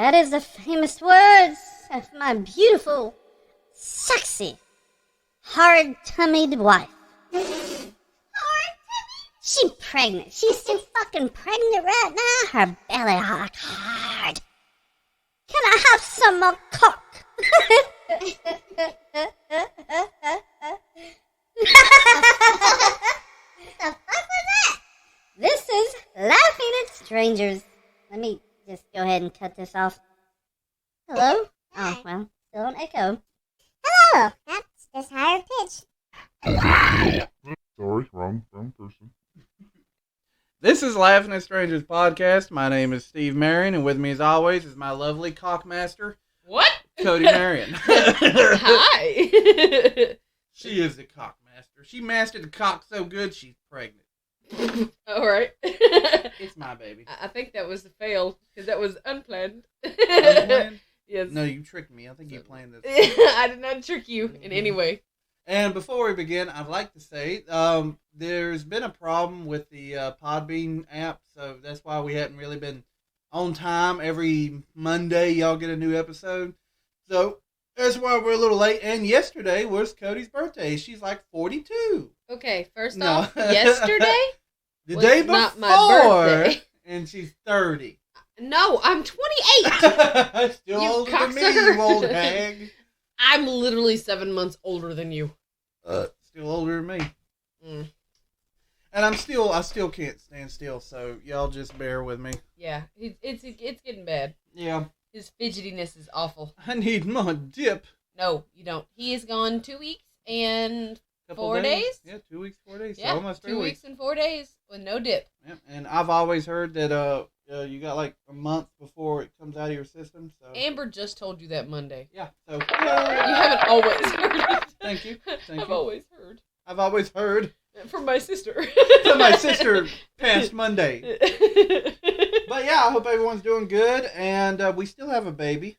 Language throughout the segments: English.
That is the famous words of my beautiful, sexy, hard-tummied wife. She pregnant. She's still fucking pregnant right now. Her belly hard. Can I have some more cock? The fuck was that? This is Laughing at Strangers. Let me just go ahead and cut this off. Hello? Oh, well, still an echo. Hello. That's just higher pitch. Sorry, wrong person. This is Laughing at Strangers podcast. My name is Steve Marion, and with me as always is my lovely cockmaster, What? Codie Marion. Hi. She is the cockmaster. She mastered the cock so good she's pregnant. All right. It's my baby. I think that was a fail because that was unplanned. Unplanned? Yes. No, you tricked me. I think you planned this. I did not trick you in any way. And before we begin, I'd like to say there's been a problem with the Podbean app, so that's why we haven't really been on time. Every Monday, y'all get a new episode. So that's why we're a little late. And yesterday was Codie's birthday. She's like 42. Okay, first No. off, yesterday The was day not before. my birthday. And she's 30. No, I'm 28. Still You older than me, cocksucker. you old hag. I'm literally 7 months older than you. Still older than me. Mm. And I still can't stand still, so y'all just bear with me. Yeah, it's getting bad. Yeah. His fidgetiness is awful. I need my dip. No, you don't. He is gone 2 weeks and Couple 4 days? Yeah, 2 weeks, 4 days. Yeah, So almost 3 2 weeks. weeks and 4 days with no dip. Yeah. And I've always heard that you got like a month before it comes out of your system. So Amber just told you that Monday. yeah. So You haven't always heard it. Thank you. Thank I've you. always heard. I've always heard From my sister. from my sister past Monday. But yeah, I hope everyone's doing good, and we still have a baby.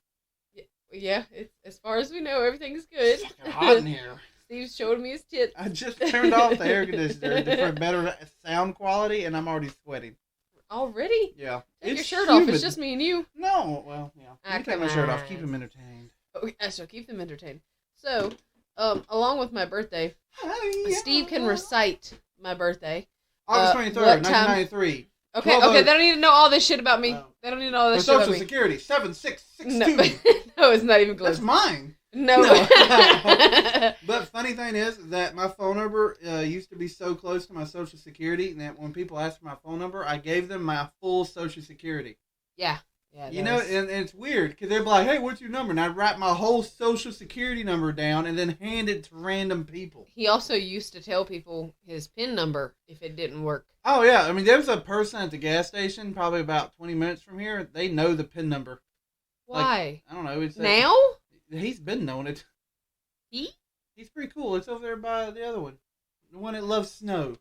Yeah, as far as we know, everything's good. It's hot in here. Steve's showing me his tits. I just turned off the air conditioner for better sound quality, and I'm already sweating. Already? Yeah. Take your It's shirt off. humid. It's just me and you. No, well, yeah. Ah, You take come my shirt off. on. Keep him entertained. Oh, I shall keep them entertained. So, along with my birthday, Steve can recite my birthday. August 23rd, what time? 1993. Okay, 12 they don't need to know all this shit about me. Wow. They don't need to know all For this shit about Social me. Security, No. 7662. No, it's not even That's close. mine. No. But funny thing is that my phone number used to be so close to my Social Security that when people asked for my phone number, I gave them my full Social Security. Yeah. You know, and it's weird because they'd be like, "Hey, what's your number?" And I'd write my whole Social Security number down and then hand it to random people. He also used to tell people his PIN number if it didn't work. Oh yeah, I mean, there was a person at the gas station, probably about 20 minutes from here. They know the PIN number. Why? I don't know. It's Now? he's been knowing it. He's pretty cool. It's over there by the other one, the one that loves snow.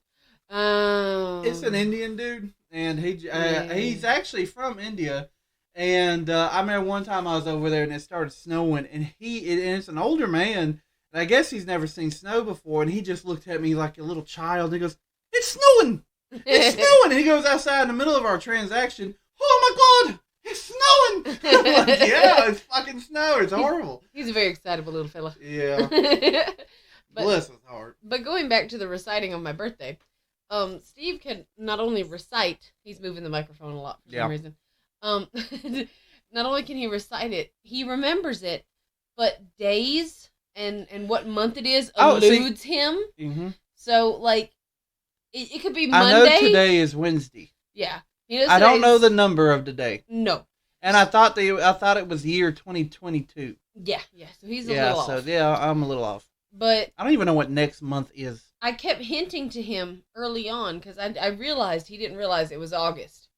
It's an Indian dude, and he's actually from India. And I remember one time I was over there and it started snowing, and it's an older man, and I guess he's never seen snow before, and he just looked at me like a little child. He goes, "It's snowing! It's snowing!" And he goes outside in the middle of our transaction. "Oh my God, it's snowing!" I'm like, "Yeah, it's fucking snow. It's horrible." He's a very excitable little fella. Yeah, bless his heart. But going back to the reciting of my birthday, Steve can not only recite, he's moving the microphone a lot for some reason. Not only can he recite it, he remembers it, but days and what month it is eludes him. Mm-hmm. So like, it could be I Monday. know today is Wednesday. Yeah, I don't know the number of the day. No. And I thought it was year 2022. Yeah. So he's a little off. I'm a little off. But I don't even know what next month is. I kept hinting to him early on because I realized he didn't realize it was August.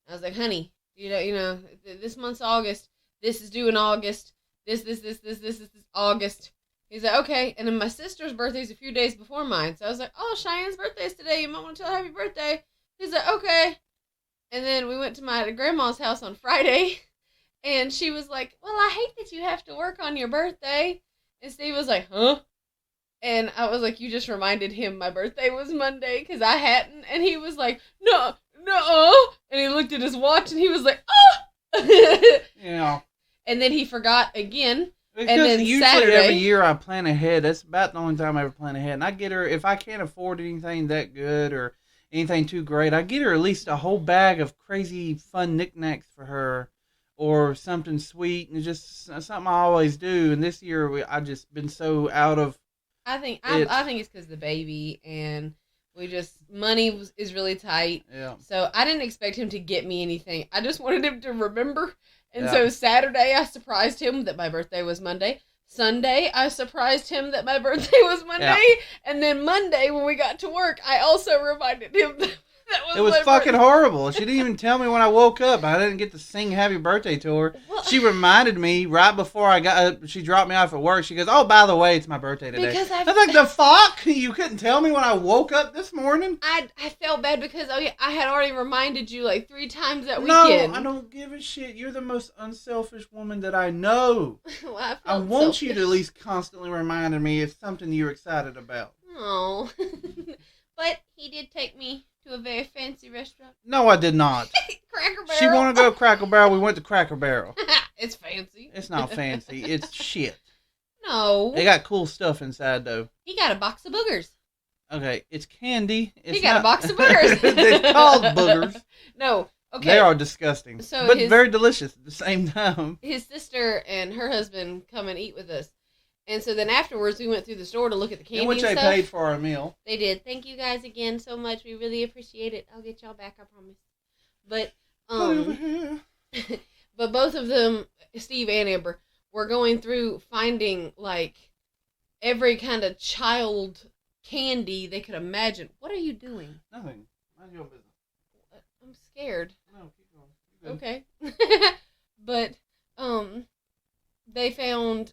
I was like, honey, you know, this month's August. This is due in August. This is August. He's like, okay. And then my sister's birthday's a few days before mine. So I was like, oh, Cheyenne's birthday's today. You might want to tell her happy birthday. He's like, okay. And then we went to my grandma's house on Friday. And she was like, well, I hate that you have to work on your birthday. And Steve was like, huh? And I was like, you just reminded him my birthday was Monday because I hadn't. And he was like, no. And he looked at his watch and he was like, oh. Yeah. And then he forgot again. Because and then usually Saturday, every year I plan ahead. That's about the only time I ever plan ahead. And I get her, if I can't afford anything that good or anything too great, I get her at least a whole bag of crazy fun knickknacks for her or something sweet. And just something I always do. And this year I just been so out of I think it's because the baby and money is really tight. Yeah. So I didn't expect him to get me anything. I just wanted him to remember. And so Saturday I surprised him that my birthday was Monday. Sunday I surprised him that my birthday was Monday. Yeah. And then Monday when we got to work, I also reminded him that it was fucking horrible. She didn't even tell me when I woke up. I didn't get to sing happy birthday to her. Well, she reminded me right before I got she dropped me off at work. She goes, "Oh, by the way, it's my birthday today." Because I was like, "The fuck? You couldn't tell me when I woke up this morning?" I felt bad because I had already reminded you like 3 times that weekend. No, I don't give a shit. You're the most unselfish woman that I know. Well, I want you to at least constantly remind me of something you're excited about. Oh. But he did take me to a very fancy restaurant. No, I did not. Cracker Barrel. She wanted to go to Cracker Barrel. We went to Cracker Barrel. It's fancy. It's not fancy. It's shit. No. They got cool stuff inside, though. He got a box of boogers. Okay, it's candy. He got a box of boogers. They're called boogers. No. Okay. They are disgusting, but very delicious at the same time. His sister and her husband come and eat with us. And so then afterwards, we went through the store to look at the candy and stuff. In which they paid for our meal. They did. Thank you guys again so much. We really appreciate it. I'll get y'all back, I promise. But, but both of them, Steve and Amber, were going through finding, like, every kind of child candy they could imagine. What are you doing? Nothing. Mind your business. I'm scared. No, keep going. Okay. But, they found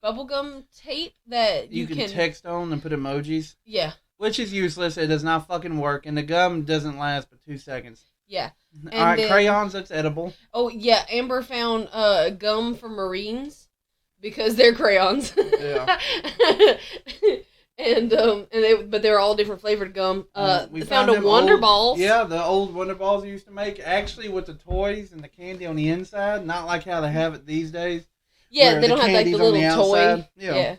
bubblegum tape that you can text on and put emojis. Yeah. Which is useless. It does not fucking work. And the gum doesn't last but 2 seconds. Yeah. All right, crayons, that's edible. Oh, yeah. Amber found gum for Marines because they're crayons. Yeah. But they're all different flavored gum. We found a Wonder Balls. Yeah, the old Wonder Balls you used to make. Actually, with the toys and the candy on the inside. Not like how they have it these days. Yeah, they don't have like the little toy. Yeah.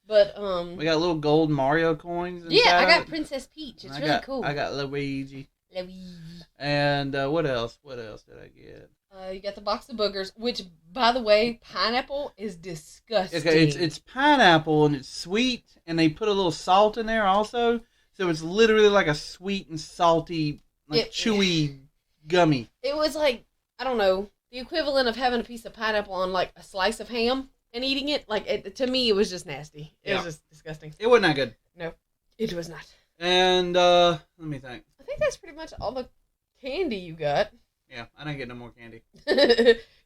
But we got little gold Mario coins. Yeah, I got Princess Peach. It's really cool. I got Luigi. And what else? What else did I get? You got the box of boogers, which, by the way, pineapple is disgusting. Okay, it's pineapple and it's sweet, and they put a little salt in there also, so it's literally like a sweet and salty, chewy gummy. It was like, I don't know, the equivalent of having a piece of pineapple on like a slice of ham and eating it. Like to me, it was just nasty. It was just disgusting. It wasn't that good. No, it was not. And let me think. I think that's pretty much all the candy you got. Yeah, I didn't get no more candy.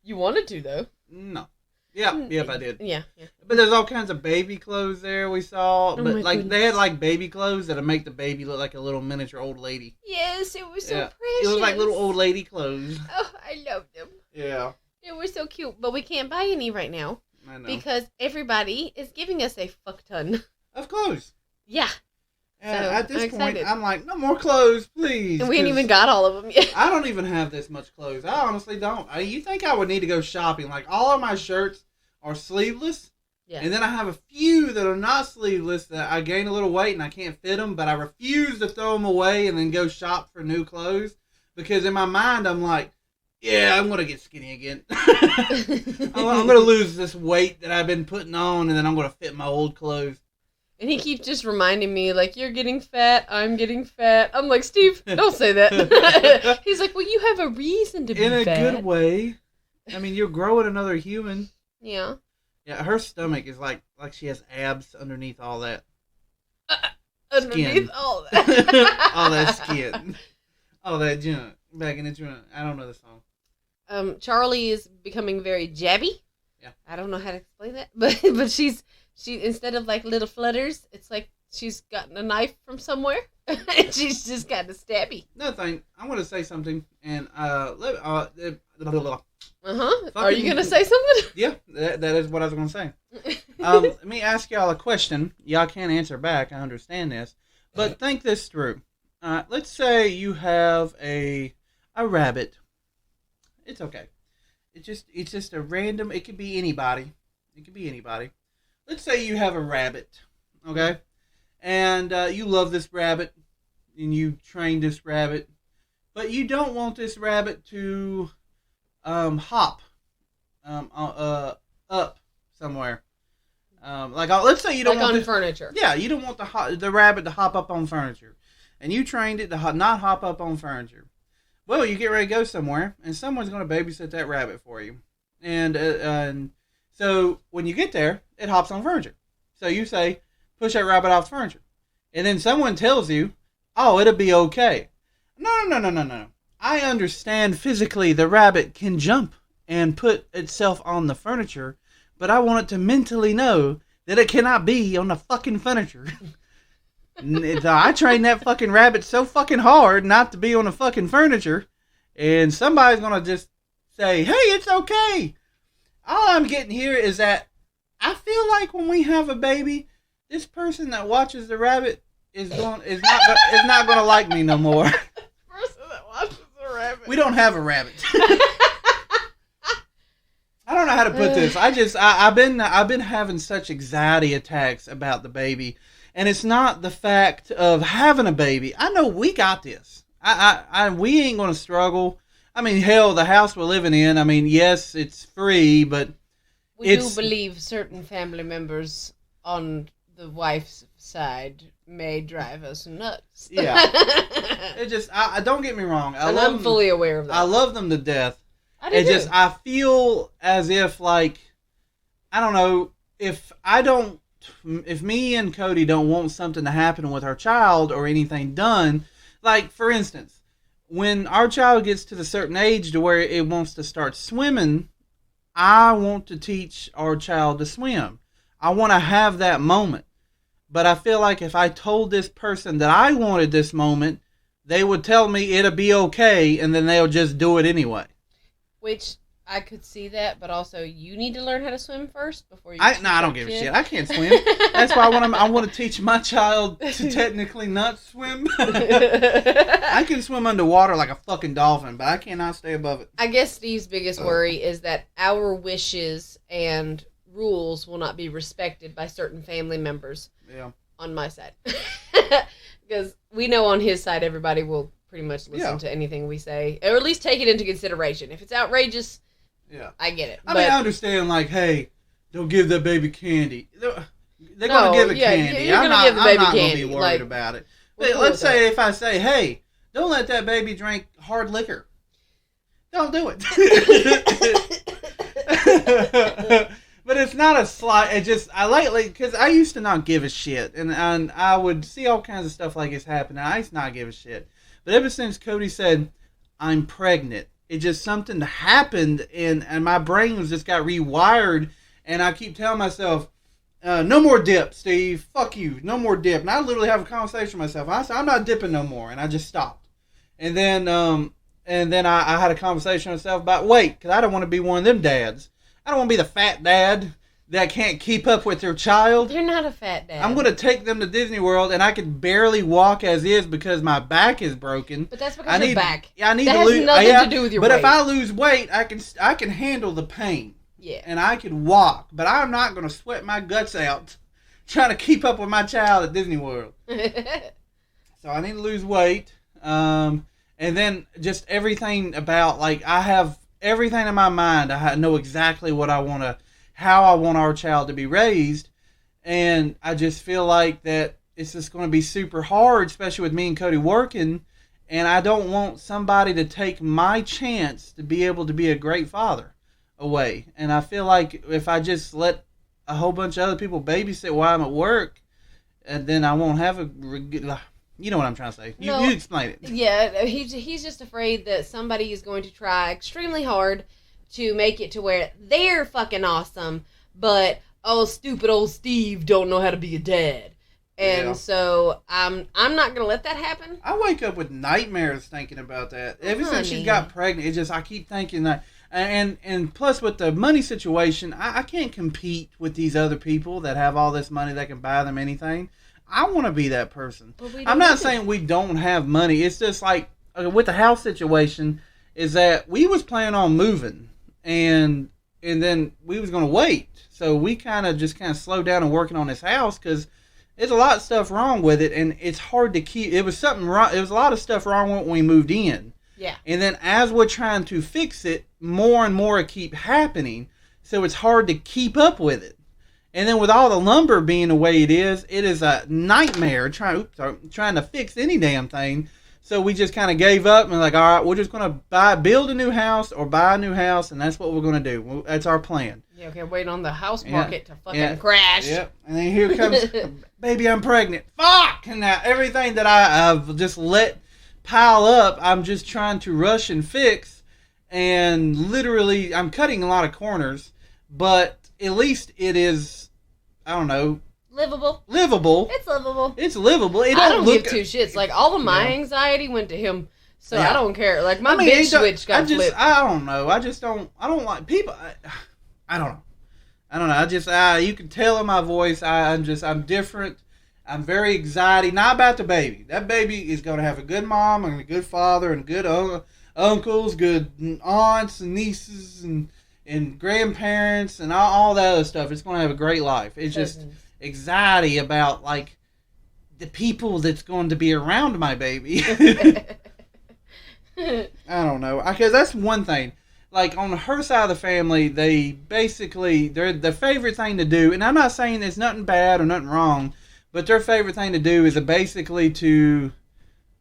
You wanted to though. No. Yeah, yep, I did. Yeah. But there's all kinds of baby clothes there we saw. But like goodness. they had like baby clothes that'll make the baby look like a little miniature old lady. Yes, it was so precious. It was like little old lady clothes. Oh, I loved them. Yeah. They were so cute. But we can't buy any right now. I know. Because everybody is giving us a fuck ton of clothes. Yeah. And so, at this point, I'm like, no more clothes, please. And we ain't even got all of them yet. I don't even have this much clothes. I honestly don't. You think I would need to go shopping? Like, all of my shirts are sleeveless. Yeah. And then I have a few that are not sleeveless that I gain a little weight and I can't fit them, but I refuse to throw them away and then go shop for new clothes. Because in my mind, I'm like, yeah, I'm going to get skinny again. I'm going to lose this weight that I've been putting on, and then I'm going to fit my old clothes. And he keeps just reminding me, like, you're getting fat, I'm getting fat. I'm like, Steve, don't say that. He's like, well, you have a reason to be fat. In a good way. I mean, you're growing another human. Yeah. Yeah, her stomach is like she has abs underneath all that. Underneath all that. All that skin. All that junk. Back in the trunk. I don't know the song. Charlie is becoming very jabby. Yeah. I don't know how to explain that. But she instead of like little flutters, it's like she's gotten a knife from somewhere. And she's just kind of stabby. Another thing, I want to say something, and Are you gonna say something? Yeah, that is what I was gonna say. Let me ask y'all a question. Y'all can't answer back. I understand this, but think this through. Let's say you have a rabbit. It's okay. It's just a random. It could be anybody. It could be anybody. Let's say you have a rabbit, okay, and you love this rabbit, and you train this rabbit, but you don't want this rabbit to hop up somewhere. Let's say you don't want on furniture. Yeah, you don't want the rabbit to hop up on furniture, and you trained it to not hop up on furniture. Well, you get ready to go somewhere, and someone's going to babysit that rabbit for you, and so when you get there, it hops on furniture. So you say, push that rabbit off the furniture, and then someone tells you, oh, it'll be okay. No. I understand physically the rabbit can jump and put itself on the furniture, but I want it to mentally know that it cannot be on the fucking furniture. I trained that fucking rabbit so fucking hard not to be on the fucking furniture, and somebody's gonna just say, hey, it's okay. All I'm getting here is that I feel like when we have a baby, this person that watches the rabbit is not gonna like me no more. Person that watches the rabbit. We don't have a rabbit. I don't know how to put this. I've been having such anxiety attacks about the baby, and it's not the fact of having a baby. I know we got this. We ain't gonna struggle. I mean, hell, the house we're living in. I mean, yes, it's free, but we do believe certain family members on the wife's side may drive us nuts. Yeah, it just. I don't get me wrong. I'm fully aware of that. I love them to death. I do too. I feel as if, like, I don't know, if me and Codie don't want something to happen with our child or anything done, like, for instance, when our child gets to the certain age to where it wants to start swimming, I want to teach our child to swim. I want to have that moment. But I feel like if I told this person that I wanted this moment, they would tell me it'll be okay, and then they'll just do it anyway. Which I could see that, but also you need to learn how to swim first before you. I don't give a shit. I can't swim. That's why I want to teach my child to technically not swim. I can swim underwater like a fucking dolphin, but I cannot stay above it. I guess Steve's biggest worry is that our wishes and rules will not be respected by certain family members. Yeah. On my side, because we know on his side everybody will pretty much listen to anything we say, or at least take it into consideration. If it's outrageous, I get it. I mean, I understand, like, hey, don't give that baby candy. They're going to give it candy. I'm not going to be worried about it. But let's say if I say, hey, don't let that baby drink hard liquor. Don't do it. But it's not a slight. Because I used to not give a shit. And I would see all kinds of stuff like this happen. And I used to not give a shit. But ever since Codie said, I'm pregnant, it just something happened and my brain just got rewired. And I keep telling myself, no more dip, Steve. Fuck you. No more dip. And I literally have a conversation with myself. I said, I'm not dipping no more. And I just stopped. And then I had a conversation with myself about weight. Because I don't want to be one of them dads. I don't want to be the fat dad that can't keep up with their child. You're not a fat dad. I'm going to take them to Disney World, and I can barely walk as is because my back is broken. But that's because of your back. Yeah, I need that to has lose. nothing to do with your weight. But if I lose weight, I can handle the pain. Yeah. And I can walk, but I'm not going to sweat my guts out trying to keep up with my child at Disney World. So I need to lose weight, and then just everything about, like, I have everything in my mind. I know exactly what I want to. How I want our child to be raised, and I just feel like that it's just going to be super hard, especially with me and Codie working, and I don't want somebody to take my chance to be able to be a great father away. And I feel like if I just let a whole bunch of other people babysit while I'm at work, and then I won't have you know what I'm trying to say. You explain it. Yeah, he's just afraid that somebody is going to try extremely hard to make it to where they're fucking awesome, but stupid old Steve don't know how to be a dad. And so I'm not gonna let that happen. I wake up with nightmares thinking about that. Ever since she got pregnant, I keep thinking that. And plus with the money situation, I can't compete with these other people that have all this money that can buy them anything. I want to be that person. I'm not saying we don't have money. It's just like with the house situation. is that we was planning on moving, and then we was going to wait. So we kind of slowed down and working on this house because there's a lot of stuff wrong with it, and it's hard to keep. It was something wrong. It was a lot of stuff wrong when we moved in. Yeah. And then as we're trying to fix it, more and more keep happening. So it's hard to keep up with it. And then with all the lumber being the way it is a nightmare trying to fix any damn thing. So we just kind of gave up and like, all right, we're just going to build a new house or buy a new house, and that's what we're going to do. That's our plan. Yeah, okay, waiting on the house market to fucking crash. Yep. And then here comes, baby, I'm pregnant. Fuck! And now everything that I've just let pile up, I'm just trying to rush and fix, and literally I'm cutting a lot of corners, but at least it is, I don't know, livable. It's livable. I don't give two shits. Like, all of my anxiety went to him, so I don't care. Like, my bitch switch got flipped. I don't know. I don't like people. I don't know. You can tell in my voice, I'm different. I'm very anxiety, not about the baby. That baby is going to have a good mom and a good father and good uncles, good aunts and nieces and grandparents and all that other stuff. It's going to have a great life. It's just anxiety about, like, the people that's going to be around my baby. I don't know. Because that's one thing. Like, on her side of the family, they're the favorite thing to do, and I'm not saying there's nothing bad or nothing wrong, but their favorite thing to do is basically to,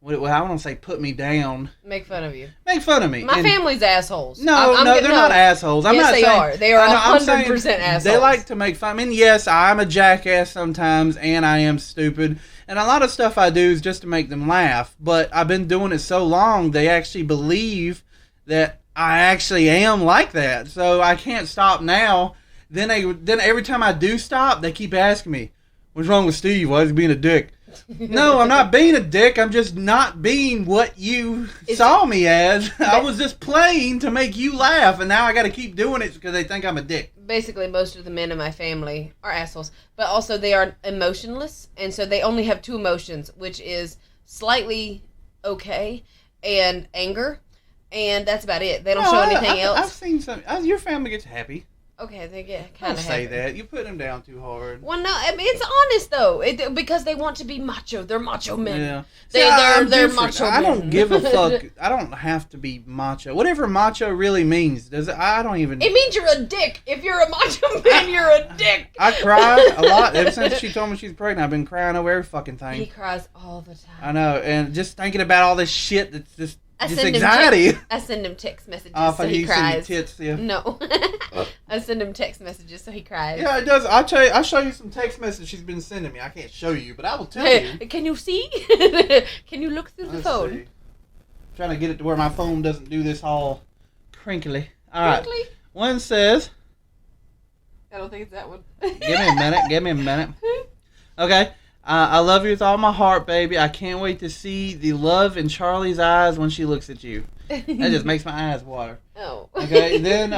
I want to say put me down. Make fun of you. Make fun of me. My family's assholes. No, they're not assholes. They are. They are 100% assholes. They like to make fun. I mean, yes, I'm a jackass sometimes, and I am stupid. And a lot of stuff I do is just to make them laugh. But I've been doing it so long, they actually believe that I actually am like that. So I can't stop now. Then every time I do stop, they keep asking me, what's wrong with Steve? Why is he being a dick? No, I'm not being a dick. I'm just not being what you saw me as. I was just playing to make you laugh, and now I got to keep doing it because they think I'm a dick. Basically, most of the men in my family are assholes, but also they are emotionless, and so they only have two emotions, which is slightly okay and anger, and that's about it. They don't show anything else. I've seen some. Your family gets happy. Okay, they get kind of happy. Don't say that. You put them down too hard. Well, no, I mean, it's honest, though. Because they want to be macho. They're macho men. Yeah. They're macho men. I don't give a fuck. I don't have to be macho. Whatever macho really means. I don't even... It means you're a dick. If you're a macho man, you're a dick. I cry a lot. Ever since she told me she's pregnant, I've been crying over every fucking thing. He cries all the time. I know. And just thinking about all this shit that's just... anxiety. I send him text messages so he cries. Tits, yeah. No. I send him text messages so he cries. Yeah, it does. I'll show you some text messages she's been sending me. I can't show you, but I will tell you. Can you see? Can you look through the phone? See. I'm trying to get it to where my phone doesn't do this all crinkly. All right. One says... I don't think it's that one. Give me a minute. Okay. I love you with all my heart, baby. I can't wait to see the love in Charlie's eyes when she looks at you. That just makes my eyes water. Oh. Okay, then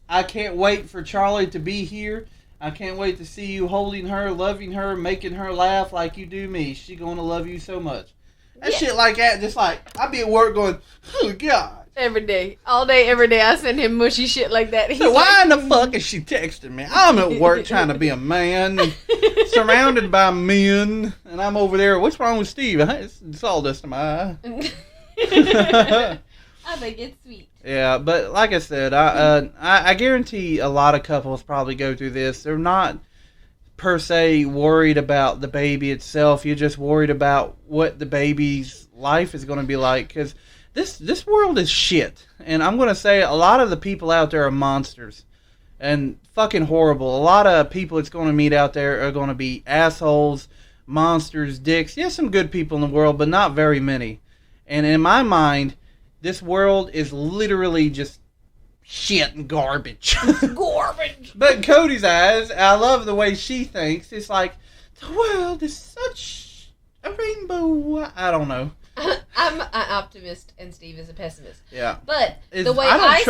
I can't wait for Charlie to be here. I can't wait to see you holding her, loving her, making her laugh like you do me. She gonna love you so much. That shit like that, just like, I'd be at work going, oh, God. Every day. All day, every day, I send him mushy shit like that. So why in the fuck is she texting me? I'm at work trying to be a man, surrounded by men, and I'm over there, what's wrong with Steve? It's sawdust in my eye. I think it's sweet. Yeah, but like I said, I guarantee a lot of couples probably go through this. They're not per se worried about the baby itself. You're just worried about what the baby's life is going to be like, because this world is shit. And I'm going to say a lot of the people out there are monsters and fucking horrible. A lot of people it's going to meet out there are going to be assholes, monsters, dicks. Yes, some good people in the world, but not very many. And in my mind, this world is literally just shit and garbage. Garbage. But in Codie's eyes, I love the way she thinks. It's like, the world is such a rainbow. I don't know. I'm an optimist and Steve is a pessimist. Yeah. But the way I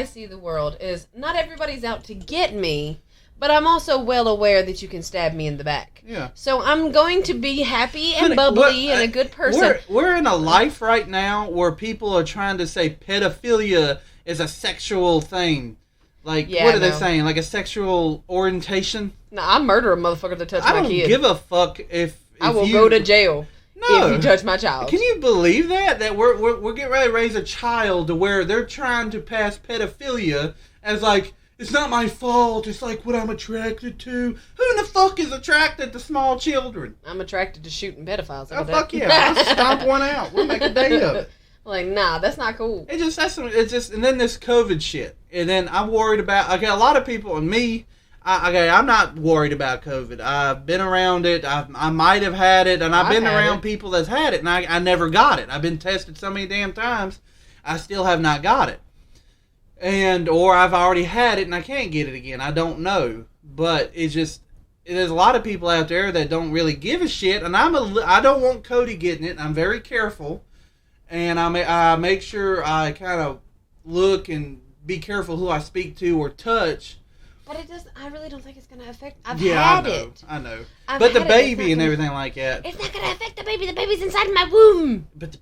see the world is not everybody's out to get me, But I'm also well aware that you can stab me in the back. Yeah. So I'm going to be happy and bubbly and a good person. We're in a life right now where people are trying to say pedophilia is a sexual thing. Like, what are they saying? Like a sexual orientation? No, I murder a motherfucker that touches my kid. I don't give a fuck if I will go to jail if you touch my child. Can you believe that? That we're getting ready to raise a child to where they're trying to pass pedophilia as like, it's not my fault. It's like what I'm attracted to. Who in the fuck is attracted to small children? I'm attracted to shooting pedophiles. Oh, fuck yeah. I'll stomp one out. We'll make a day of it. Like, nah, that's not cool. And then this COVID shit. And then I'm worried about, okay, a lot of people, and me, I'm not worried about COVID. I've been around it. I might have had it, and I've been around people that's had it, and I never got it. I've been tested so many damn times, I still have not got it. Or I've already had it, and I can't get it again. I don't know. But there's a lot of people out there that don't really give a shit, and I don't want Codie getting it, and I'm very careful. And I make sure I kind of look and be careful who I speak to or touch. But I really don't think it's going to affect. I've had it. I know. But the baby and everything like that. It's not going to affect the baby. The baby's inside my womb. But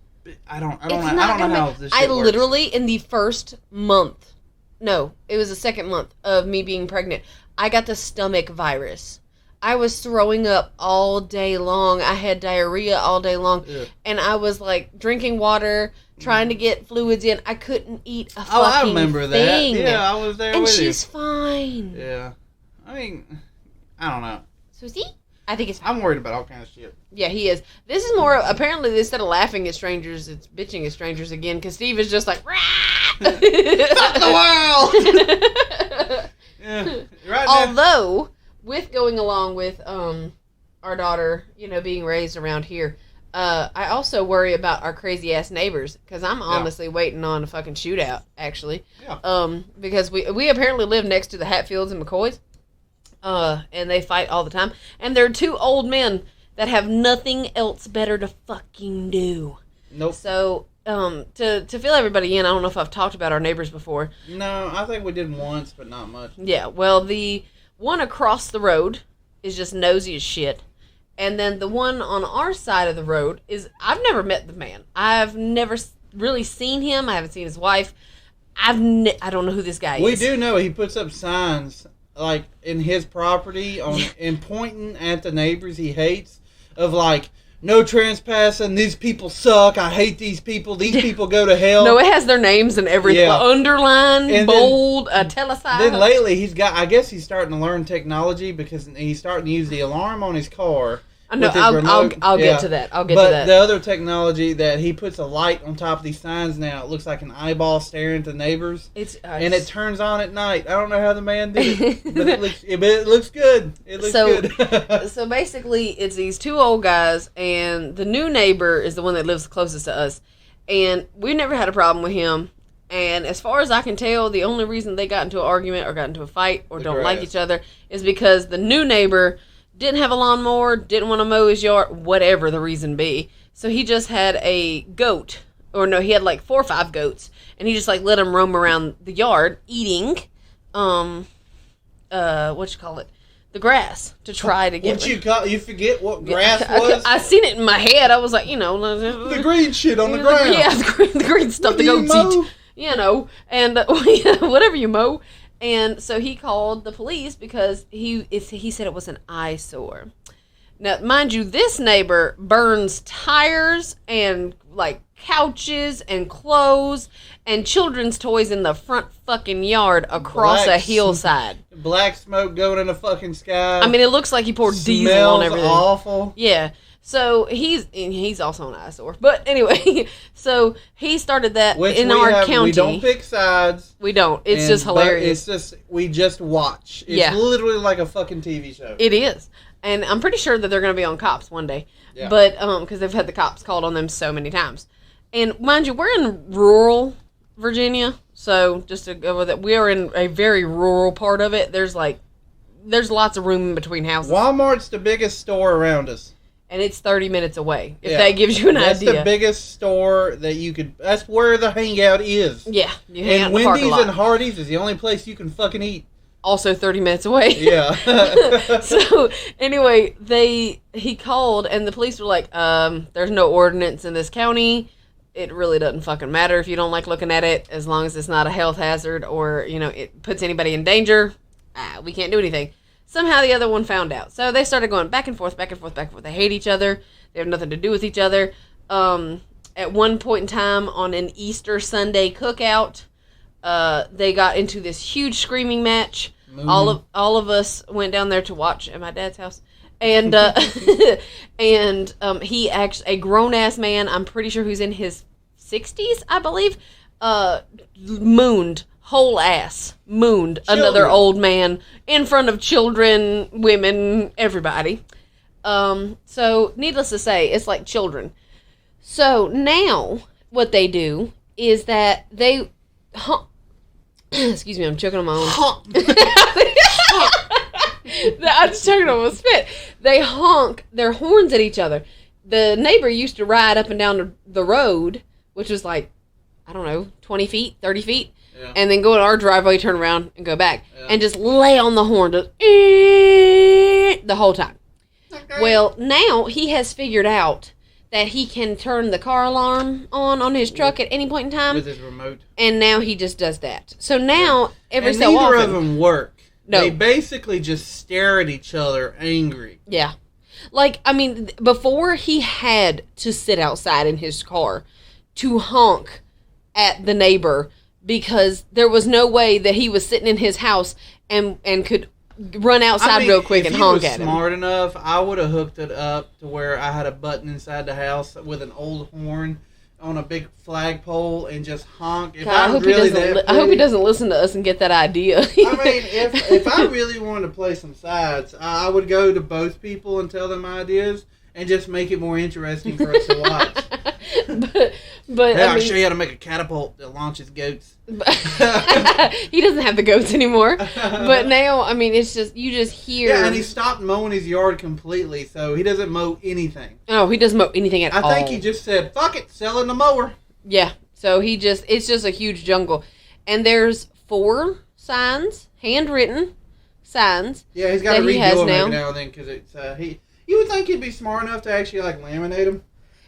I don't know how this shit works. Literally, in the first month, no, it was the second month of me being pregnant, I got the stomach virus. I was throwing up all day long. I had diarrhea all day long. Ugh. And I was like drinking water, trying to get fluids in. I couldn't eat a fucking thing. Oh, I remember that. Yeah, I was there and with you. And she's fine. Yeah. I mean, I don't know. Susie? I think it's fine. I'm worried about all kinds of shit. Yeah, he is. This is more, apparently, instead of laughing at strangers, it's bitching at strangers again, because Steve is just like, rah! Fuck the world! Yeah. Right now. Although, with going along with our daughter, being raised around here, I also worry about our crazy ass neighbors, because I'm honestly waiting on a fucking shootout, actually. Yeah. Because we apparently live next to the Hatfields and McCoys, and they fight all the time, and they're two old men that have nothing else better to fucking do. Nope. So, to fill everybody in, I don't know if I've talked about our neighbors before. No, I think we did once, but not much. Yeah, well, the one across the road is just nosy as shit. And then the one on our side of the road is, I've never met the man. I've never really seen him. I haven't seen his wife. I don't know who this guy is. We do know he puts up signs, like, in his property and pointing at the neighbors he hates, of like, no trespassing, these people suck, I hate these people people go to hell. No, it has their names and everything. Yeah. Underlined, and bold, italicized. Then lately I guess he's starting to learn technology because he's starting to use the alarm on his car. No, I'll get to that. I'll get to that. But the other technology that he puts a light on top of these signs now, it looks like an eyeball staring at the neighbors. And it turns on at night. I don't know how the man did it, but it looks good. It looks good. So basically, it's these two old guys, and the new neighbor is the one that lives closest to us. And we've never had a problem with him. And as far as I can tell, the only reason they got into an argument or got into a fight or don't like each other is because the new neighbor didn't have a lawnmower, didn't want to mow his yard, whatever the reason be. So he just had a goat, or no, he had like 4 or 5 goats, and he just like let them roam around the yard eating, the grass to try to get. You forget what grass was? I seen it in my head. I was like, the green shit on the ground. Yeah, the green stuff the goats eat. And whatever you mow. And so he called the police because he said it was an eyesore. Now, mind you, this neighbor burns tires and like couches and clothes and children's toys in the front fucking yard across a hillside. Black smoke going in the fucking sky. I mean, it looks like he poured diesel on everything. Smells awful. Yeah. So he's also an eyesore. But anyway, so he started that in our county. We don't pick sides. We don't. It's just hilarious. We just watch. It's literally like a fucking TV show. It is. And I'm pretty sure that they're going to be on Cops one day. Yeah. But, because they've had the cops called on them so many times. And mind you, we're in rural Virginia. So just to go with it, we are in a very rural part of it. There's lots of room in between houses. Walmart's the biggest store around us. And it's 30 minutes away, if that gives you an idea. That's the biggest store that you could... That's where the hangout is. Yeah. You hang out in the Wendy's parking lot. and Hardee's is the only place you can fucking eat. also 30 minutes away. Yeah. So anyway, he called and the police were like, there's no ordinance in this county. It really doesn't fucking matter if you don't like looking at it, as long as it's not a health hazard or, it puts anybody in danger. We can't do anything. Somehow the other one found out. So they started going back and forth, back and forth, back and forth. They hate each other. They have nothing to do with each other. At one point in time on an Easter Sunday cookout, they got into this huge screaming match. All of us went down there to watch at my dad's house. And he actually, a grown-ass man, I'm pretty sure who's in his 60s, I believe, mooned another old man in front of children, women, everybody. So needless to say, it's like children. So now what they do is that they excuse me, I'm choking on my own. I'm just choking on my spit. They honk their horns at each other. The neighbor used to ride up and down the road, which was like, I don't know, 20 feet, 30 feet. Yeah. And then go in our driveway, turn around, and go back. Yeah. And just lay on the horn just, the whole time. Okay. Well, now he has figured out that he can turn the car alarm on his truck at any point in time. With his remote. And now he just does that. So now, every and so often... neither of them work. No. They basically just stare at each other angry. Yeah. Like, I mean, before he had to sit outside in his car to honk at the neighbor because there was no way that he was sitting in his house and could run outside real quick and honk at him. If he was smart enough, I would have hooked it up to where I had a button inside the house with an old horn on a big flagpole and just honk. I hope he doesn't listen to us and get that idea. I mean, if I really wanted to play some sides, I would go to both people and tell them ideas and just make it more interesting for us to watch. But I'll show you how to make a catapult that launches goats. He doesn't have the goats anymore. But now, I mean, it's just, you just hear. Yeah, and he stopped mowing his yard completely, so he doesn't mow anything. Oh, he doesn't mow anything at all. I think he just said, fuck it, selling the mower. Yeah, so it's just a huge jungle. And there's 4 signs, handwritten signs. Yeah, he's got to redo them every now and then, because it's, you would think he'd be smart enough to actually, like, laminate them.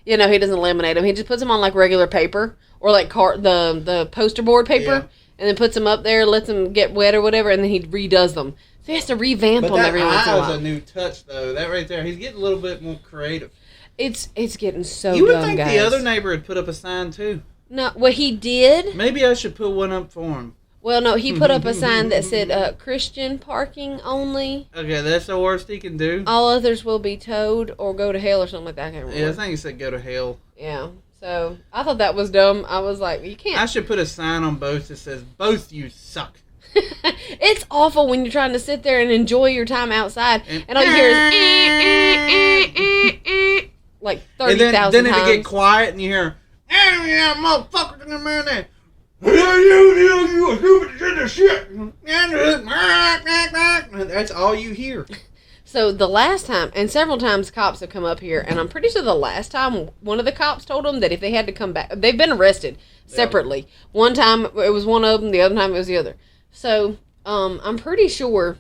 You know, he doesn't laminate them. He just puts them on, like, regular paper or, like, the poster board paper and then puts them up there, lets them get wet or whatever, and then he redoes them. So he has to revamp them every once in a while. That was a new touch, though. That right there. He's getting a little bit more creative. It's getting so dumb, You would think guys. the other neighbor had put up a sign, too. No, well, he did. Maybe I should put one up for him. Well, no, he put up a sign that said, Christian parking only. Okay, that's the worst he can do. All others will be towed or go to hell or something like that. I can't remember. Yeah, I think he said go to hell. Yeah, so I thought that was dumb. I was like, you can't. I should put a sign on both that says, both you suck. It's awful when you're trying to sit there and enjoy your time outside, and all you hear is like 30,000 times. Then it'll get quiet, and you hear, yeah, motherfucker, in the man there. You stupid shit. That's all you hear. So the last time, and several times cops have come up here, and I'm pretty sure the last time one of the cops told them that if they had to come back, they've been arrested separately. Yeah. One time it was one of them, the other time it was the other. So I'm pretty sure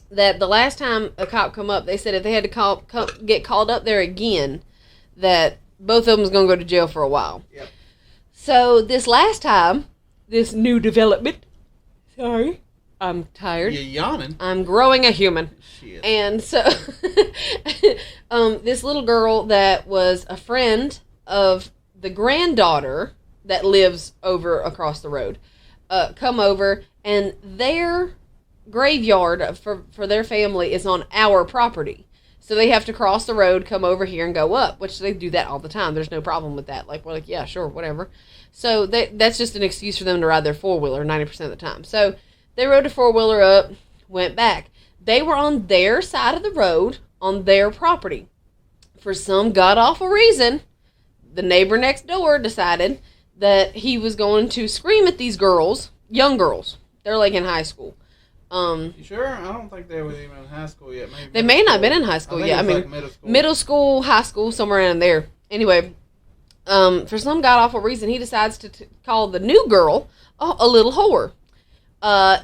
that the last time a cop come up, they said if they had to get called up there again, that both of them was going to go to jail for a while. Yep. So this last time, this new development, sorry, I'm tired. You're yawning. I'm growing a human. Shit. And so this little girl that was a friend of the granddaughter that lives over across the road, come over, and their graveyard for their family is on our property. So they have to cross the road, come over here, and go up, which they do that all the time. There's no problem with that. Like, we're like, yeah, sure, whatever. So that's just an excuse for them to ride their four-wheeler 90% of the time. So they rode a four-wheeler up, went back. They were on their side of the road, on their property. For some god-awful reason, the neighbor next door decided that he was going to scream at these girls, young girls. They're like in high school. You sure? I don't think they were even in high school yet. Maybe they may not have been in high school yet. I mean, like middle school, high school, somewhere in there. Anyway, for some god-awful reason, he decides to call the new girl a little whore.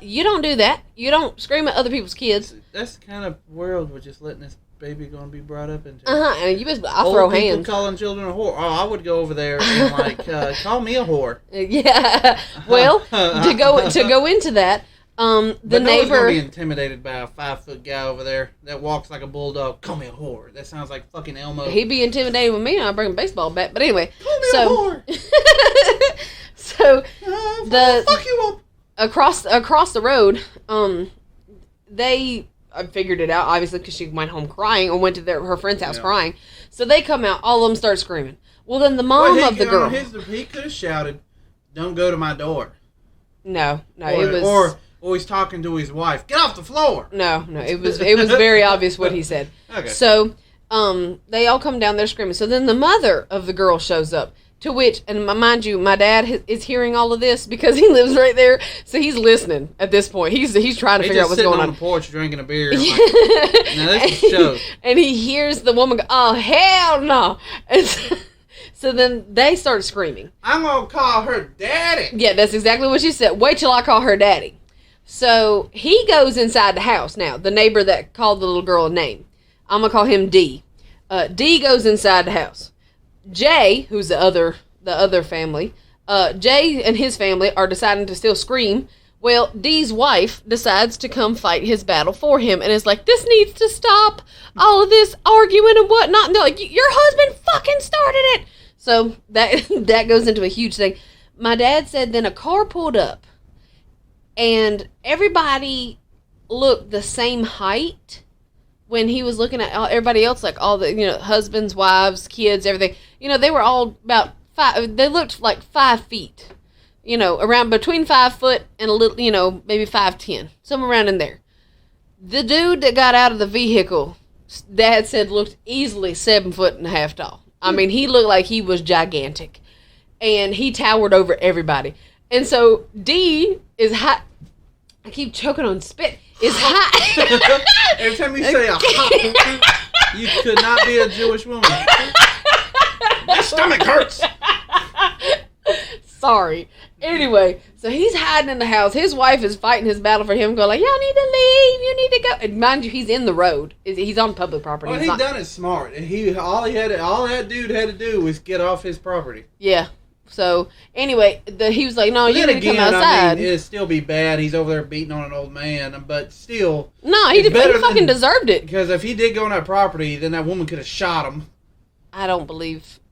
You don't do that. You don't scream at other people's kids. That's the kind of world we're just letting this baby going to be brought up into. And you just, I throw hands. People calling children a whore. Oh, I would go over there and like call me a whore. Yeah. Well, to go into that, the but neighbor. No one's gonna be intimidated by a 5-foot guy over there that walks like a bulldog. Call me a whore. That sounds like fucking Elmo. He'd be intimidated with me, and I'd bring a baseball bat. But anyway, Call me a whore. So fuck you up. Across the road, I figured it out, obviously, because she went home crying or went to her friend's house crying. So they come out, all of them start screaming. Well, then the mom of the girl. He could have shouted, "Don't go to my door." No, it was. Or he's talking to his wife. Get off the floor. No, it was very obvious what he said. Okay. So, they all come down there screaming. So then the mother of the girl shows up. To which, and mind you, my dad is hearing all of this because he lives right there, so he's listening at this point. He's trying to figure out what's going on. He's sitting on the porch drinking a beer. Like, now this is a show. And he hears the woman go, "Oh, hell no!" And so then they start screaming. I'm gonna call her daddy. Yeah, that's exactly what she said. Wait till I call her daddy. So he goes inside the house now. The neighbor that called the little girl a name, I'm gonna call him D. D goes inside the house. Jay, who's the other family, Jay and his family are deciding to still scream. Well, Dee's wife decides to come fight his battle for him and is like, "This needs to stop, all of this arguing and whatnot." And they're like, "Your husband fucking started it." So that goes into a huge thing. My dad said then a car pulled up and everybody looked the same height. When he was looking at everybody else, like all the, husbands, wives, kids, everything, they were all about 5, they looked like 5 feet, around between 5 foot and a little, maybe 5'10", somewhere around in there. The dude that got out of the vehicle, Dad said looked easily 7.5 feet tall. I mean, he looked like he was gigantic. And he towered over everybody. And so D is hot. I keep choking on spit. Is hot. Every time you say a hot, you could not be a Jewish woman. My stomach hurts. Sorry. Anyway, so he's hiding in the house. His wife is fighting his battle for him, going like, "Y'all need to leave. You need to go." And mind you, he's in the road. He's on public property. Well, done it smart. All that dude had to do was get off his property. Yeah. So anyway, he was like, "No, you need to come outside." I mean, it'd still be bad. He's over there beating on an old man, but still. No, he fucking deserved it. Because if he did go on that property, then that woman could have shot him. I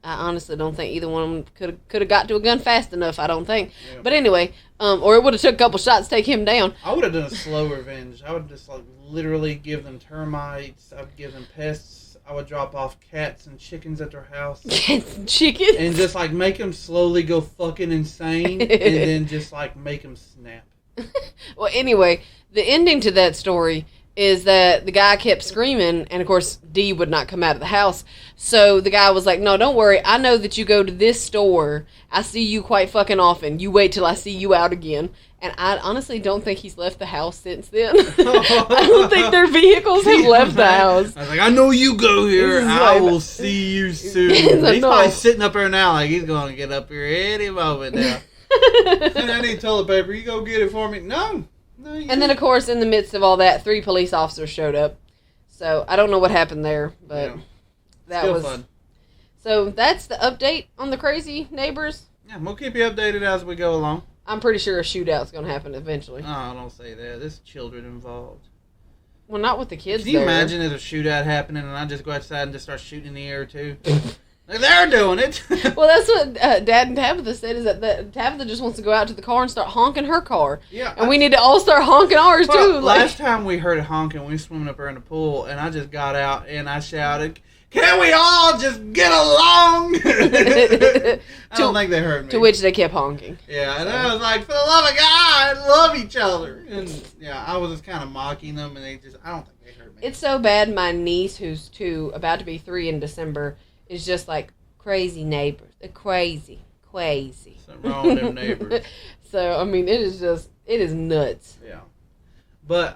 honestly don't think either one of them could have got to a gun fast enough. I don't think. Yeah. But anyway, or it would have took a couple shots to take him down. I would have done a slow revenge. I would just literally give them termites. I would give them pests. I would drop off cats and chickens at their house. Cats and chickens? And just make them slowly go fucking insane. And then just make them snap. Well, anyway, the ending to that story is that the guy kept screaming, and of course D would not come out of the house. So the guy was like, "No, don't worry. I know that you go to this store. I see you quite fucking often. You wait till I see you out again." And I honestly don't think he's left the house since then. I don't think their vehicles have left the house. I was like, "I know you go here. I will see you soon." He's probably sitting up there now like he's going to get up here any moment now. I need toilet paper. You go get it for me. No. And then, of course, in the midst of all that, 3 police officers showed up. So I don't know what happened there, but that still was fun. So that's the update on the crazy neighbors. Yeah, we'll keep you updated as we go along. I'm pretty sure a shootout's going to happen eventually. Oh, don't say that. There's children involved. Well, not with the kids. Can you imagine there's a shootout happening and I just go outside and just start shooting in the air too? They're doing it. Well, that's what Dad and Tabitha said, is that Tabitha just wants to go out to the car and start honking her car. Yeah. And we need to all start honking ours, too. Last time we heard it honking, we were swimming up there in the pool, and I just got out and I shouted, "Can we all just get along?" I don't think they heard me. To which they kept honking. Yeah, and I was like, "For the love of God, love each other." And yeah, I was just kind of mocking them, and I don't think they heard me. It's so bad. My niece, who's 2, about to be 3 in December, is just like crazy neighbors. They're crazy. Something wrong with them neighbors. So, I mean, it is nuts. Yeah. But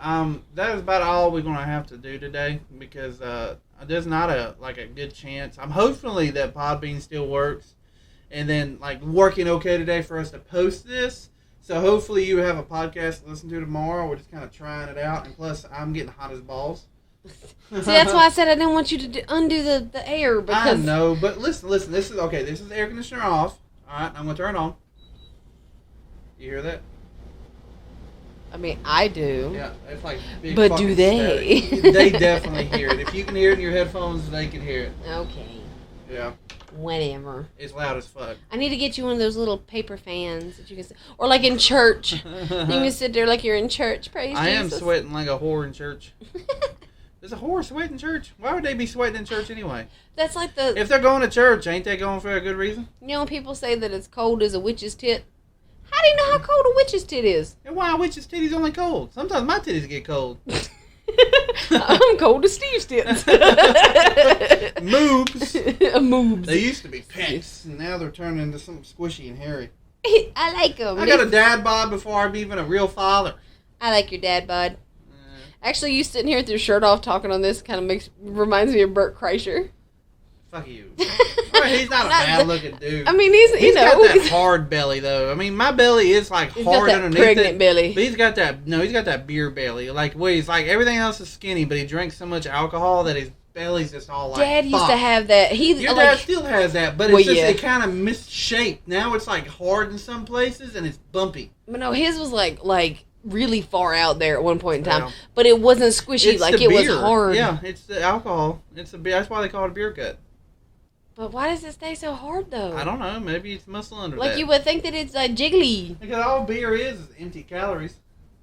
that is about all we're going to have to do today because there's not a good chance. I'm hopefully that Podbean still works and then working okay today for us to post this. So hopefully you have a podcast to listen to tomorrow. We're just kind of trying it out. And plus, I'm getting hot as balls. See, that's why I said I didn't want you to undo the air. Because... I know, but listen. This is okay. This is the air conditioner off. All right, I'm gonna turn it on. You hear that? I mean, I do. Yeah, it's like big. But do they? Static. They definitely hear it. If you can hear it in your headphones, they can hear it. Okay. Yeah. Whatever. It's loud as fuck. I need to get you one of those little paper fans that you can sit, or like in church. You can sit there like you're in church. Praise I Jesus. am sweating like a whore in church. Does a whore sweat in church? Why would they be sweating in church anyway? That's like the... If they're going to church, ain't they going for a good reason? You know when people say that it's cold as a witch's tit? How do you know how cold a witch's tit is? And why are witches' titties only cold? Sometimes my titties get cold. I'm cold as Steve's tits. Moobs. Moobs. They used to be pinks, and now they're turning into something squishy and hairy. I like them. I got a dad bod before I'm even a real father. I like your dad bod. Actually, you sitting here with your shirt off talking on this kind of reminds me of Bert Kreischer. Fuck you. Well, he's not a bad-looking dude. I mean, he's got that hard belly, though. I mean, my belly is, like, he's hard got that underneath pregnant it. belly. But he's got that beer belly. Like, where he's, like, everything else is skinny, but he drinks so much alcohol that his belly's just all, like, Dad used to have that. Your dad still has that, but it's it kind of misshaped. Now it's, like, hard in some places, and it's bumpy. But no, his was, like really far out there at one point in time. Yeah. But it wasn't squishy. Like, it was hard. Yeah, it's the alcohol. That's why they call it a beer gut. But why does it stay so hard, though? I don't know. Maybe it's muscle under that. Like, you would think that it's jiggly. Because all beer is empty calories.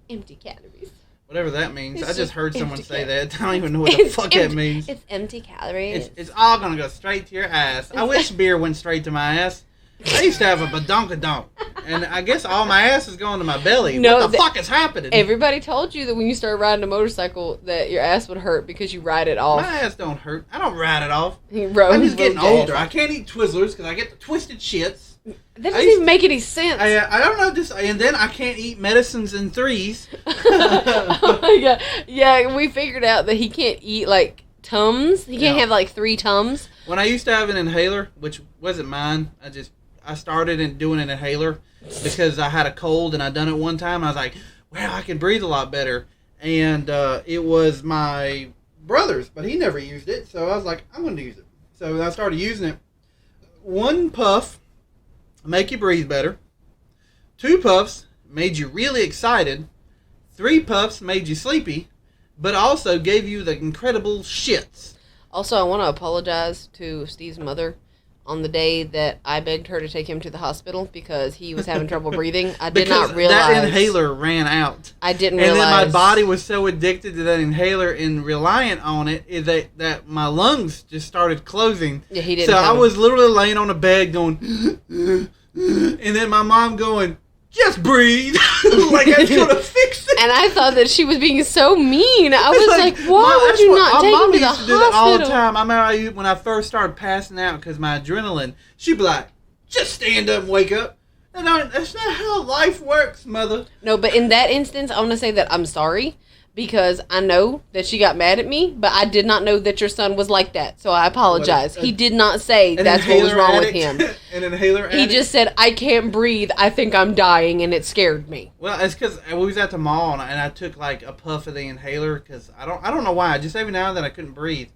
Empty calories. Whatever that means. It's I just heard someone say that. I don't even know what the fuck that means. It's empty calories. It's all going to go straight to your ass. I wish beer went straight to my ass. I used to have a badonkadonk. And I guess all my ass is going to my belly. No, what the fuck is happening? Everybody told you that when you started riding a motorcycle that your ass would hurt because you ride it off. My ass don't hurt. I don't ride it off. I'm just getting older. I can't eat Twizzlers because I get the twisted shits. That doesn't even make any sense. I don't know. And then I can't eat medicines in threes. Oh my God. Yeah, we figured out that he can't eat, like, Tums. He can't have, like, 3 Tums. When I used to have an inhaler, which wasn't mine, I started doing an inhaler because I had a cold and I done it one time. And I was like, wow, I can breathe a lot better. And it was my brother's, but he never used it. So I was like, I'm going to use it. So I started using it. 1 puff make you breathe better. 2 puffs made you really excited. 3 puffs made you sleepy, but also gave you the incredible shits. Also, I want to apologize to Steve's mother on the day that I begged her to take him to the hospital because he was having trouble breathing. I did not realize that inhaler ran out. I didn't realize. And then my body was so addicted to that inhaler and reliant on it that my lungs just started closing. Yeah, he didn't. So I was literally laying on a bed going, and then my mom going, just breathe. Like that's gonna fix it. And I thought that she was being so mean. I was like, why would you not take him to the hospital? Do that all the time. I remember when I first started passing out because my adrenaline, she'd be like, just stand up and wake up. And that's not how life works, mother. No, but in that instance, I want to say that I'm sorry because I know that she got mad at me, but I did not know that your son was like that. So I apologize. He did not say that's what was wrong with him. An inhaler addict? He just said, I can't breathe. I think I'm dying, and it scared me. Well, it's because we was at the mall, and I took like a puff of the inhaler because I don't know why. Just every now and then I couldn't breathe.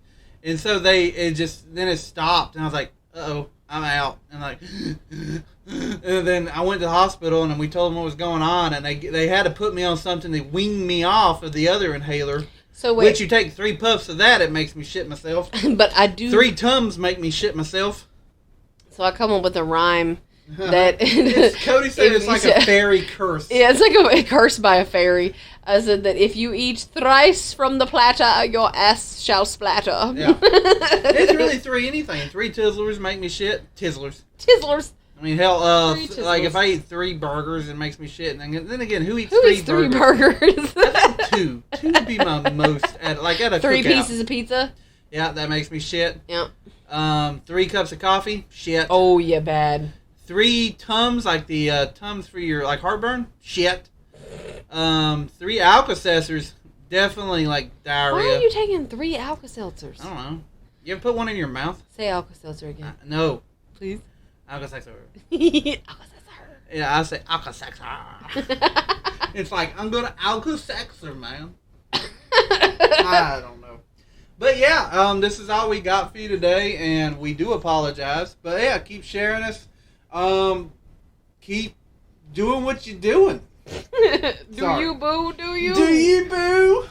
And so it stopped, and I was like, uh-oh, I'm out. And like... And then I went to the hospital and we told them what was going on, and they had to put me on something to wean me off of the other inhaler. So wait, which you take 3 puffs of that, it makes me shit myself. But I do 3 Tums make me shit myself. So I come up with a rhyme that Codie said it's like a fairy curse. Yeah, it's like a curse by a fairy. I said that if you eat thrice from the platter, your ass shall splatter. Yeah, it's really 3 anything. 3 Tizzlers make me shit. Tizzlers. I mean, hell, like if I eat 3 burgers, it makes me shit. And then again, who eats 3 burgers? 2. 2 would be my most at a 3 cookout. pieces of pizza. Yeah, that makes me shit. Yeah. 3 cups of coffee, shit. Oh yeah, bad. 3 Tums, like the Tums for your like heartburn, shit. 3 Alka-Seltzers, definitely like diarrhea. Why are you taking 3 Alka-Seltzers? I don't know. You ever put one in your mouth? Say Alka-Seltzer again. No. Please. Alka-Seltzer. Yeah, I say Alka-Seltzer. It's like, I'm going to Alka-Seltzer, man. I don't know. But yeah, this is all we got for you today, and we do apologize. But yeah, keep sharing us. Keep doing what you're doing. Do you, boo? Do you? Do you, boo?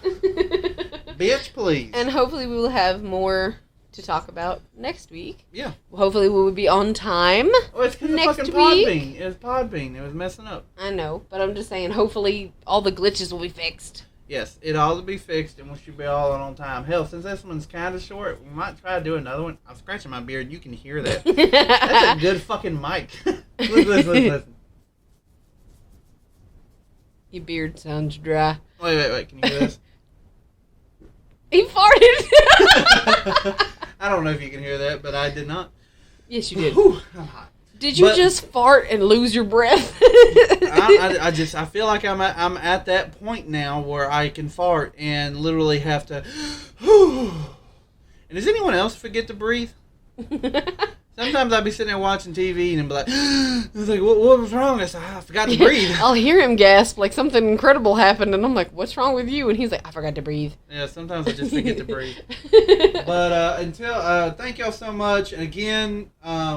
Bitch, please. And hopefully we will have more to talk about next week. Yeah. Hopefully we will be on time. Oh, it's because of next fucking week. Podbean. It was Podbean. It was messing up. I know, but I'm just saying, hopefully all the glitches will be fixed. Yes, it all to be fixed, and we should be all on time. Hell, since this one's kind of short, we might try to do another one. I'm scratching my beard. You can hear that. That's a good fucking mic. Listen. Your beard sounds dry. Wait. Can you hear this? He farted. I don't know if you can hear that, but I did not. Yes, you did. Whew, I'm hot. Did you just fart and lose your breath? I feel like I'm at that point now where I can fart and literally have to. And does anyone else forget to breathe? Sometimes I'll be sitting there watching TV and be like, what was wrong? I said, I forgot to breathe. I'll hear him gasp like something incredible happened, and I'm like, what's wrong with you? And he's like, I forgot to breathe. Yeah, sometimes I just forget to breathe. But thank y'all so much. And again,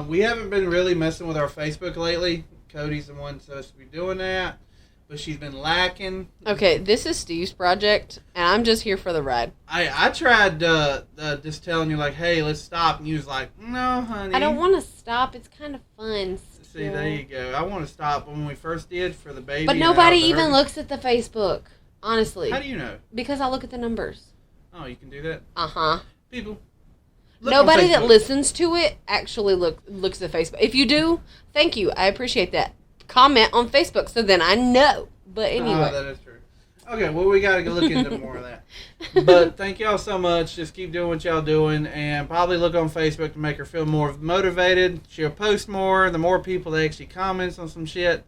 we haven't been really messing with our Facebook lately. Codie's the one supposed to be doing that, but she's been lacking. Okay, this is Steve's project, and I'm just here for the ride. I tried just telling you, like, hey, let's stop, and you was like, no, honey. I don't want to stop. It's kind of fun. See, there you go. I want to stop when we first did for the baby. But nobody even looks at the Facebook, honestly. How do you know? Because I look at the numbers. Oh, you can do that? Uh-huh. People. Nobody that listens to it actually looks at Facebook. If you do, thank you. I appreciate that. Comment on Facebook so then I know. But anyway. That is true. Okay, well, we got to look into more of that. But thank y'all so much. Just keep doing what y'all doing, and probably look on Facebook to make her feel more motivated. She'll post more. The more people that actually comments on some shit.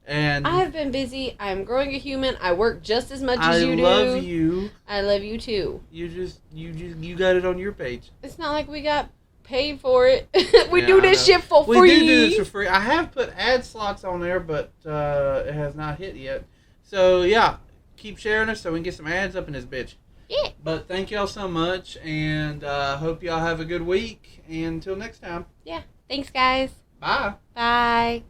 And I have been busy. I am growing a human. I work just as much as you do. I love you. I love you too. You got it on your page. It's not like we got paid for it. We do this shit for free. We do this for free. I have put ad slots on there, but it has not hit yet. So yeah, keep sharing us so we can get some ads up in this bitch. Yeah. But thank y'all so much, and hope y'all have a good week. And until next time. Yeah. Thanks, guys. Bye. Bye.